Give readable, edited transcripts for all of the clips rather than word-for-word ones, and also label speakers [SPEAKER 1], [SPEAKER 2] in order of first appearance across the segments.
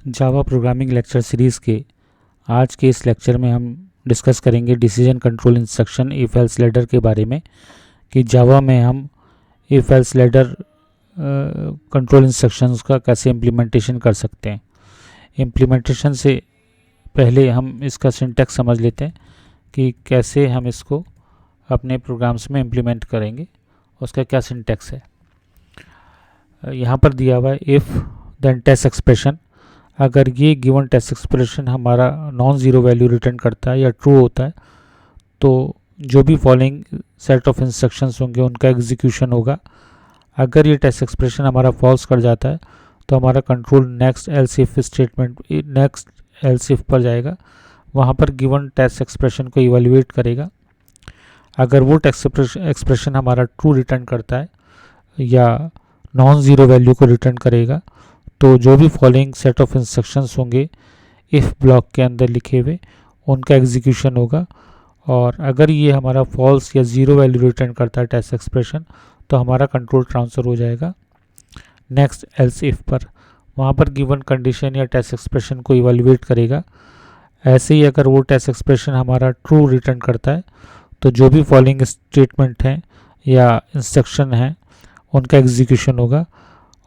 [SPEAKER 1] Java programming lecture series के आज के इस लेक्चर में हम डिस्कस करेंगे decision control instruction if else ladder के बारे में कि जावा में हम if else ladder control instructions का कैसे इम्प्लीमेंटेशन कर सकते हैं। इम्प्लीमेंटेशन से पहले हम इसका सिंटैक्स समझ लेते हैं कि कैसे हम इसको अपने प्रोग्राम्स में इम्प्लीमेंट करेंगे, उसका क्या सिंटैक्स है। यहाँ पर दिया हुआ है इफ़ देन टेस्ट एक्सप्रेशन। अगर ये गिवन टेस्ट एक्सप्रेशन हमारा नॉन ज़ीरो वैल्यू रिटर्न करता है या ट्रू होता है तो जो भी फॉलोइंग सेट ऑफ इंस्ट्रक्शंस होंगे उनका एग्जीक्यूशन होगा। अगर ये टेस्ट एक्सप्रेशन हमारा फॉल्स कर जाता है तो हमारा control next else if statement next else if पर जाएगा, वहाँ पर गिवन टेस्ट एक्सप्रेशन को इवेल्युएट करेगा। अगर वो टेस्ट एक्सप्रेशन हमारा ट्रू रिटर्न करता है या नॉन ज़ीरो वैल्यू को रिटर्न करेगा तो जो भी फॉलोइंग सेट ऑफ इंस्ट्रक्शंस होंगे इफ़ ब्लॉक के अंदर लिखे हुए उनका एग्जीक्यूशन होगा। और अगर ये हमारा फॉल्स या ज़ीरो वैल्यू रिटर्न करता है टेस्ट एक्सप्रेशन तो हमारा कंट्रोल ट्रांसफ़र हो जाएगा नेक्स्ट एल्स इफ पर। वहाँ पर गिवन कंडीशन या टेस्ट एक्सप्रेशन को इवेल्युएट करेगा। ऐसे ही अगर वो टेस्ट एक्सप्रेशन हमारा ट्रू रिटर्न करता है तो जो भी फॉलोइंग स्टेटमेंट हैं या इंस्ट्रक्शन हैं उनका एग्जीक्यूशन होगा।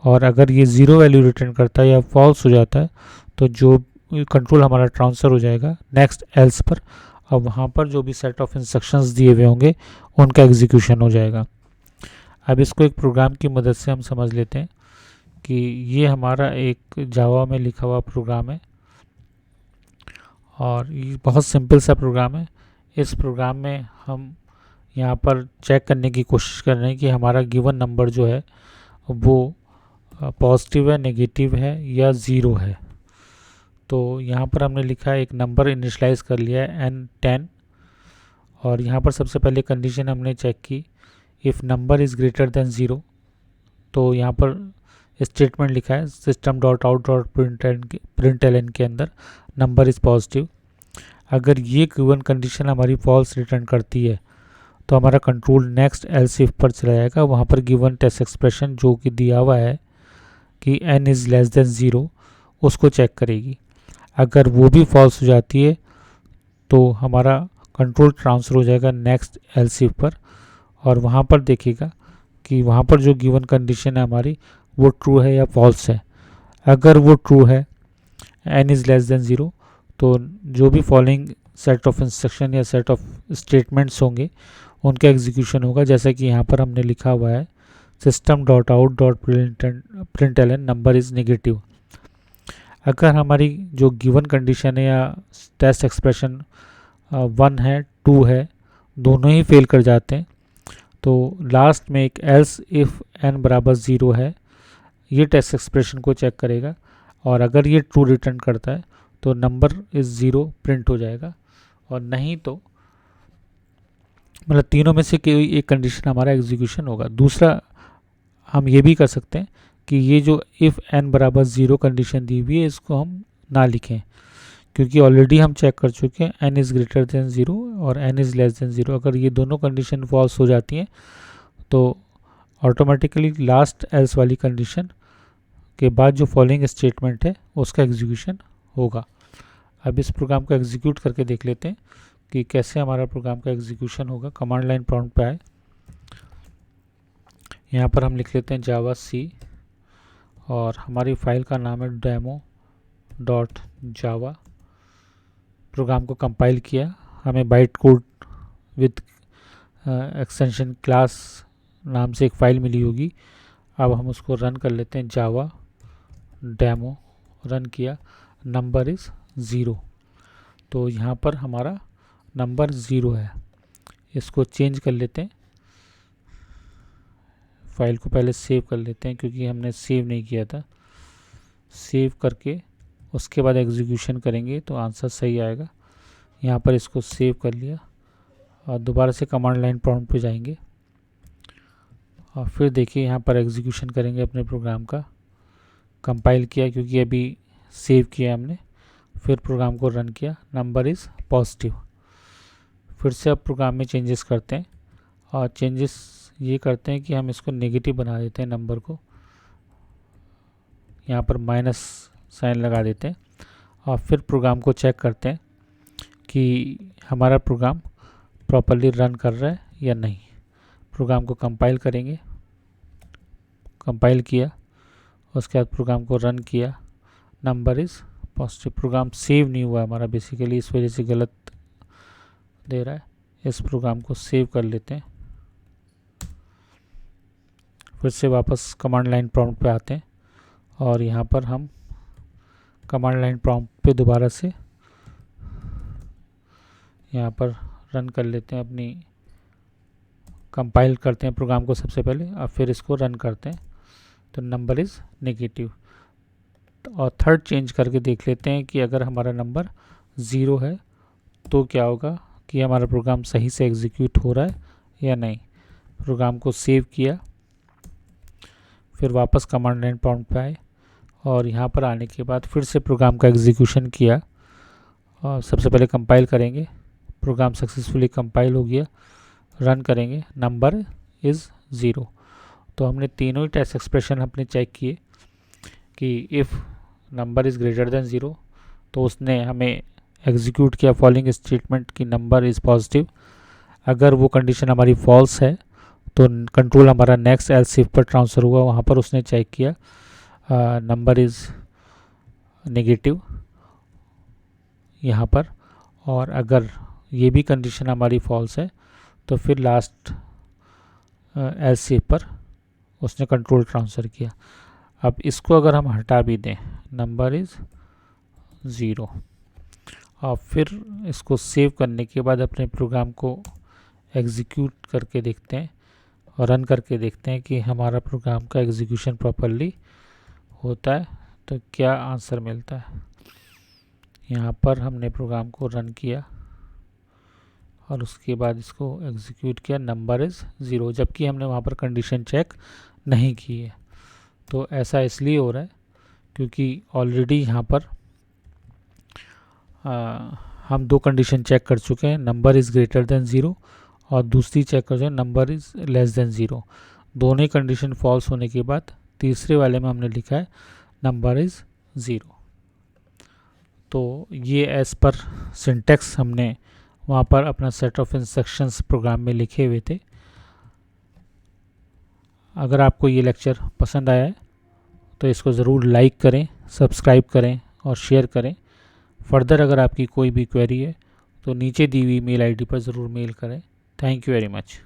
[SPEAKER 1] और अगर ये ज़ीरो वैल्यू रिटर्न करता है या फॉल्स हो जाता है तो जो कंट्रोल हमारा ट्रांसफ़र हो जाएगा नेक्स्ट एल्स पर, और वहाँ पर जो भी सेट ऑफ इंस्ट्रक्शंस दिए हुए होंगे उनका एग्जीक्यूशन हो जाएगा। अब इसको एक प्रोग्राम की मदद से हम समझ लेते हैं कि ये हमारा एक जावा में लिखा हुआ प्रोग्राम है और ये बहुत सिंपल सा प्रोग्राम है। इस प्रोग्राम में हम यहाँ पर चेक करने की कोशिश कर रहे हैं कि हमारा गिवन नंबर जो है वो पॉजिटिव है, नेगेटिव है या ज़ीरो है। तो यहाँ पर हमने लिखा है एक नंबर इनिशलाइज कर लिया है n10 और यहाँ पर सबसे पहले कंडीशन हमने चेक की if number is greater than zero. तो यहाँ पर स्टेटमेंट लिखा है system dot out dot println के अंदर नंबर इज़ पॉजिटिव। अगर ये गिवन कंडीशन हमारी फॉल्स रिटर्न करती है तो हमारा कंट्रोल नेक्स्ट एल्स इफ पर चला जाएगा। वहाँ पर गिवन टेस्ट एक्सप्रेशन जो कि दिया हुआ है कि n is less than zero उसको चेक करेगी। अगर वो भी फॉल्स हो जाती है तो हमारा कंट्रोल ट्रांसफ़र हो जाएगा नेक्स्ट एल्स इफ पर और वहाँ पर देखेगा कि वहाँ पर जो गिवन कंडीशन है हमारी वो ट्रू है या फॉल्स है। अगर वो ट्रू है n is less than zero तो जो भी फॉलोइंग सेट ऑफ इंस्ट्रक्शन या सेट ऑफ स्टेटमेंट्स होंगे उनका एग्जीक्यूशन होगा। जैसा कि यहाँ पर हमने लिखा हुआ है system dot out dot println number is negative. अगर हमारी जो गिवन कंडीशन है या टेस्ट एक्सप्रेशन 1 है 2 है दोनों ही फेल कर जाते हैं तो लास्ट में एक एल्स इफ़ n बराबर ज़ीरो है ये टेस्ट एक्सप्रेशन को चेक करेगा और अगर ये ट्रू रिटर्न करता है तो नंबर इज़ ज़ीरो प्रिंट हो जाएगा। और नहीं तो मतलब तीनों में से कोई एक कंडीशन हमारा एग्जीक्यूशन होगा। दूसरा हम ये भी कर सकते हैं कि ये जो इफ़ n बराबर ज़ीरो कंडीशन दी हुई है इसको हम ना लिखें क्योंकि ऑलरेडी हम चेक कर चुके हैं n is greater than zero और n is less than zero. अगर ये दोनों कंडीशन फॉल्स हो जाती हैं तो ऑटोमेटिकली लास्ट एल्स वाली कंडीशन के बाद जो फॉलोइंग स्टेटमेंट है उसका एग्जीक्यूशन होगा। अब इस प्रोग्राम को एग्जीक्यूट करके देख लेते हैं कि कैसे हमारा प्रोग्राम का एग्जीक्यूशन होगा। कमांड लाइन प्रॉम्प्ट पे आए, यहाँ पर हम लिख लेते हैं जावा सी और हमारी फाइल का नाम है डेमो डॉट जावा। प्रोग्राम को कंपाइल किया, हमें byte code with extension class नाम से एक फ़ाइल मिली होगी। अब हम उसको रन कर लेते हैं जावा डेमो। रन किया, नंबर इज़ ज़ीरो। तो यहाँ पर हमारा नंबर ज़ीरो है। इसको चेंज कर लेते हैं, फाइल को पहले सेव कर लेते हैं क्योंकि हमने सेव नहीं किया था। सेव करके उसके बाद एग्जीक्यूशन करेंगे तो आंसर सही आएगा। यहाँ पर इसको सेव कर लिया और दोबारा से कमांड लाइन प्रॉम्प्ट पे जाएंगे और फिर देखिए यहाँ पर एग्जीक्यूशन करेंगे अपने प्रोग्राम का। कंपाइल किया क्योंकि अभी सेव किया हमने, फिर प्रोग्राम को रन किया, नंबर इज़ पॉजिटिव। फिर से अब प्रोग्राम में चेंजेस करते हैं और चेंजेस ये करते हैं कि हम इसको नेगेटिव बना देते हैं नंबर को। यहाँ पर साइन लगा देते हैं और फिर प्रोग्राम को चेक करते हैं कि हमारा प्रोग्राम प्रॉपर्ली रन कर रहा है या नहीं। प्रोग्राम को कंपाइल करेंगे, कंपाइल किया, उसके बाद प्रोग्राम को रन किया, number is positive. Program save नहीं हुआ हमारा बेसिकली, इस वजह से गलत दे रहा है। इस प्रोग्राम को सेव कर लेते हैं, फिर से वापस कमांड लाइन प्रॉम्प्ट पे आते हैं और यहाँ पर हम कमांड लाइन प्रॉम्प्ट पे दोबारा से यहाँ पर रन कर लेते हैं, अपनी कंपाइल करते हैं प्रोग्राम को सबसे पहले और फिर इसको रन करते हैं। तो नंबर इज़ नेगेटिव। और थर्ड चेंज करके देख लेते हैं कि अगर हमारा नंबर 0 है तो क्या होगा, कि हमारा प्रोग्राम सही से एग्जीक्यूट हो रहा है या नहीं। प्रोग्राम को सेव किया, फिर वापस कमांड लाइन प्रॉम्प्ट पे आए और यहाँ पर आने के बाद फिर से प्रोग्राम का एग्जीक्यूशन किया और सबसे पहले कंपाइल करेंगे। प्रोग्राम सक्सेसफुली कंपाइल हो गया, रन करेंगे, नंबर इज़ 0। तो हमने तीनों ही टेस्ट एक्सप्रेशन अपने चेक किए कि if number is greater than 0 तो उसने हमें एग्जीक्यूट किया फॉलोइंग स्टेटमेंट की नंबर इज़ पॉजिटिव। अगर वो कंडीशन हमारी फॉल्स है तो कंट्रोल हमारा नेक्स्ट एल्स इफ पर ट्रांसफ़र हुआ, वहाँ पर उसने चेक किया नंबर इज़ नेगेटिव यहाँ पर। और अगर ये भी कंडीशन हमारी फॉल्स है तो फिर लास्ट एल्स इफ पर उसने कंट्रोल ट्रांसफ़र किया। अब इसको अगर हम हटा भी दें, नंबर इज़ 0, और फिर इसको सेव करने के बाद अपने प्रोग्राम को एग्जीक्यूट करके देखते हैं और रन करके देखते हैं कि हमारा प्रोग्राम का एग्जीक्यूशन प्रॉपरली होता है तो क्या आंसर मिलता है। यहाँ पर हमने प्रोग्राम को रन किया और उसके बाद इसको एग्जीक्यूट किया, नंबर इज़ 0, जबकि हमने वहाँ पर कंडीशन चेक नहीं की है। तो ऐसा इसलिए हो रहा है क्योंकि ऑलरेडी यहाँ पर हम दो कंडीशन चेक कर चुके हैं, नंबर इज़ ग्रेटर देन 0 और दूसरी चेक कर चुके हैं नंबर इज़ लेस देन 0। दोनों ही कंडीशन फॉल्स होने के बाद तीसरे वाले में हमने लिखा है नंबर इज़ 0। तो ये एज पर सिंटेक्स हमने वहाँ पर अपना सेट ऑफ इंस्ट्रक्शंस प्रोग्राम में लिखे हुए थे। अगर आपको ये लेक्चर पसंद आया है तो इसको ज़रूर लाइक करें, सब्सक्राइब करें और शेयर करें। फर्दर अगर आपकी कोई भी क्वेरी है तो नीचे दी हुई मेल आईडी पर ज़रूर मेल करें। Thank you very much.